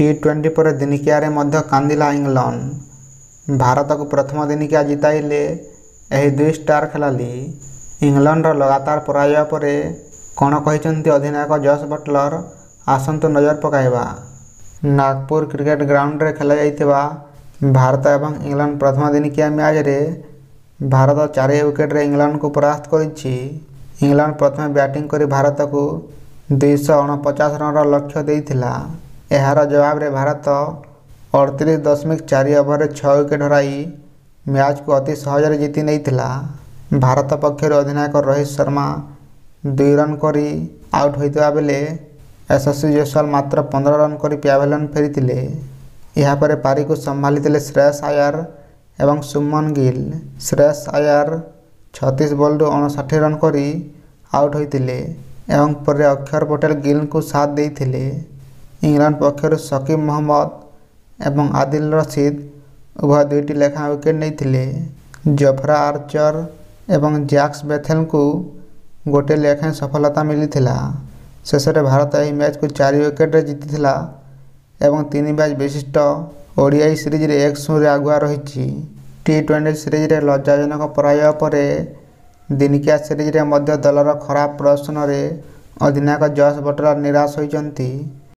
टी20 पर दिनिकिया मध्य कांदिला इंग्लैंड। भारत को प्रथम दिनिकिया जिताइले यह दुई स्टार खेलाड़ी। इंग्लैंड लगातार पराजय पर कौन कहते अधिनायक जस बटलर आसतु नजर पकाइबा। नागपुर क्रिकेट ग्राउंड रे खेल जाइथिबा भारत एवं इंग्लैंड प्रथम दिनिकिया मैच रे भारत 4 विकेट रे इंग्लैंड को परास्त करिछि। इंग्लैंड प्रथम बैटिंग करी भारत को 249 रन लक्ष्य देइथिला। एहार जवाब रे भारत 38.4 ओवर 6 विकेट हराई मैच को अति सहज जीति नैथिला। भारत पक्षर अधिनायक रोहित शर्मा 2 रन करी आउट होइतबा बेले यशस्वी जयसवाल मात्र 15 रन करी प्यावेलियन फेरिथिले। यहाँ पर पारी को संभाली श्रेयस अय्यर एवं शुभमन गिल। श्रेयस अय्यर 36 बॉल 59 रन करी आउट होइथिले एवं पर अक्षर पटेल गिल को साथ देइथिले। इंग्लैंड पक्षर शकीब मोहम्मद एवं आदिल रशीद उभय 2टी लेखा विकेट नैथिले। जोफ्रा आर्चर एवं जैक्स बेथेल को गोटे लेखाएं सफलता मिली। शेष में भारत यह मैच को 4 विकेट जीति एवं 3 मैच विशिष्ट ओडीआई सीरीज रे 1-0 आगुआ रही। टी20 सीरीज रे लज्जाजनक पराजय पर दिनिकिया सीरीज रे मध्य दलर खराब प्रदर्शन रे अधिनायक जस बटलर निराश होइचंती।